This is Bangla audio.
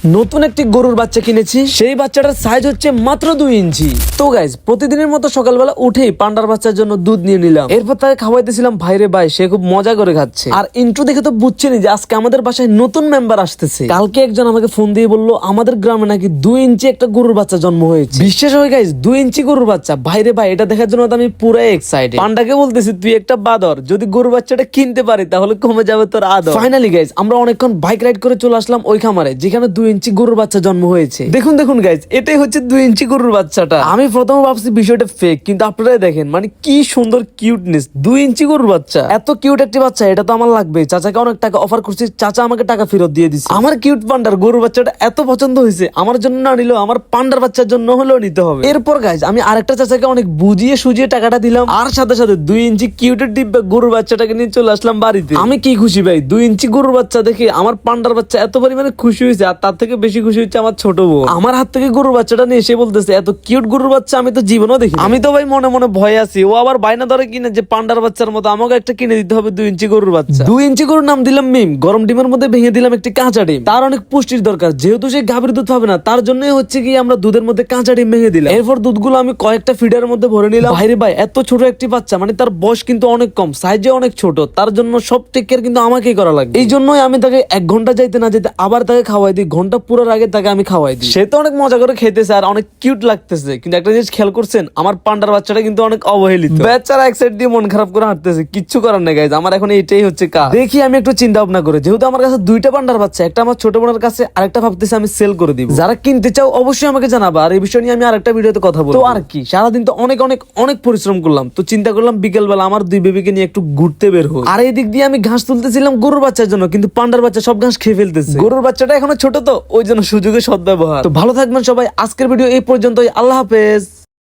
নতুন একটি গরুর বাচ্চা কিনেছি, সেই বাচ্চাটার সাইজ হচ্ছে মাত্র 2 ইঞ্চি। তো গাইজ প্রতিদিনের মতো সকালবেলা উঠেই পান্ডার বাচ্চার জন্য দুধ নিয়ে নিলাম। এরপর তাকে খাওয়াইতেছিলাম। ভাইরে ভাই, সে খুব মজা করে খাচ্ছে। আর ইন্ট্রো দেখে তো বুঝছেনই যে আজকে আমাদের বাসায় নতুন মেম্বার আসতেছে। কালকে একজন আমাকে ফোন দিয়ে বললো আমাদের গ্রামে নাকি 2 ইঞ্চি একটা গরুর বাচ্চা জন্ম হয়েছে। বিশ্বাস হয় গাইজ, 2 ইঞ্চি গরুর বাচ্চা। ভাইরে ভাই, এটা দেখার জন্য তো আমি পুরাই এক্সাইটেড। পান্ডাকে বলতেছি তুই একটা বাদর, যদি গরুর বাচ্চাটা কিনতে পারি তাহলে কমে যাবে তোর আদর। ফাইনালি গাইজ আমরা অনেকক্ষণ বাইক রাইড করে চলে আসলাম ওই খামারে যেখানে 2 ইঞ্চি গরুর বাচ্চা জন্ম হয়েছে। দেখুন দেখুন গাইজ, এটাই হচ্ছে 2 ইঞ্চি গরুর বাচ্চাটা। আমি প্রথমে ভাবছি বিষয়টা ফেক, কিন্তু আপনারাই দেখেন মানে কি সুন্দর কিউটনেস। 2 ইঞ্চি গরুর বাচ্চা, এত কিউট একটি বাচ্চা, এটা তো আমার লাগবে। চাচাকে অনেক টাকা অফার করছি, চাচা আমাকে টাকা ফেরত দিয়ে দিচ্ছে। আমার কিউট পান্ডার গরুর বাচ্চাটা এত পছন্দ হয়েছে, আমার জন্য না নিলেও আমার পান্ডার বাচ্চার জন্য হলেও নিতে হবে। এরপর গাইজ আমি আরেকটা চাচাকে অনেক বুঝিয়ে সুজিয়ে টাকাটা দিলাম, আর সাথে সাথে 2 ইঞ্চি কিউটের ডিব্বা গরুর বাচ্চাটাকে নিয়ে চলে আসলাম বাড়িতে। আমি কি খুশি ভাই, 2 ইঞ্চি গরুর বাচ্চা দেখে আমার পান্ডার বাচ্চা এত পরিমাণে খুশি হয়েছে। আর তার থেকে বেশি খুশি হচ্ছে আমার ছোট বোন। আমার হাত থেকে গরুর বাচ্চাটা নিয়ে এসে বলতেছে এত কিউট গরুর বাচ্চা আমি তো জীবনও দেখি। আমি তো ভাই মনে মনে ভয় আছি, ও আবার বাইনা ধরে কিনে যে পান্ডার বাচ্চার মতো আমাকে একটা কিনে দিতে হবে 2 ইঞ্চি গরুর বাচ্চা। 2 ইঞ্চি গরুর নাম দিলাম মিম। গরম ডিমের মধ্যে ভেঙে দিলাম একটি কাঁচা ডিম। তার অনেক পুষ্টির দরকার, যেহেতু সে গাভীর দুধ পাবে না, তার জন্যই হচ্ছে কি আমরা দুধের মধ্যে কাঁচা ডিম ভেঙে দিলাম। এরপর দুধগুলো আমি কয়েকটা ফিডারের মধ্যে ভরে নিলাম। ভাইরে ভাই, এত ছোট একটি বাচ্চা, মানে তার বয়স কিন্তু অনেক কম, সাইজে অনেক ছোট, তার জন্য সব টেক কেয়ার কিন্তু আমাকেই করা লাগবে। এই জন্যই আমি তাকে 1 ঘন্টা যাইতে না যেতে আবার তাকে খাওয়াই দিই, ঘন্টা পুরোর আগে তাকে আমি খাওয়াই দিই। সে তো অনেক মজা করে খেতেছে আর অনেক কিউট লাগতেছে, কিন্তু একটা জিনিস খেয়াল করছেন, আমার পান্ডার বাচ্চাটা কিন্তু অনেক অবহেলিত। বেচারা এক সাইড দিয়ে মন খারাপ করে হাঁটতেছে, কিচ্ছু করার নেই গাইজ, আমার এখন এইটাই হচ্ছে কাজ। দেখি আমি একটু চিন্তা ভাবনা করে, যেহেতু আমার কাছে 2টা পান্ডার বাচ্চা, একটা আমার ছোট বোনের কাছে, আরেকটা ভাবতেছি আমি সেল করে দিব। যারা কিনতে চাও অবশ্যই আমাকে জানাবা, আর এই বিষয় নিয়ে আমি আরেকটা ভিডিওতে কথা বলবো। তো আর কি, সারাদিন তো অনেক অনেক অনেক পরিশ্রম করলাম, তো চিন্তা করলাম বিকেল বেলা আমার 2 বেবিকে নিয়ে একটু ঘুরতে বের হই। আর এই দিক দিয়ে আমি ঘাস তুলতেছিলাম গরুর বাচ্চার জন্য, কিন্তু পান্ডার বাচ্চা সব ঘাস খেয়ে ফেলতেছে। গরুর বাচ্চাটা এখনো ছোট, তো ওই জন্য সুযোগের সদ্ব্যবহার। তো ভালো থাকবেন সবাই, আজকের ভিডিও এই পর্যন্তই। আল্লাহ হাফেজ।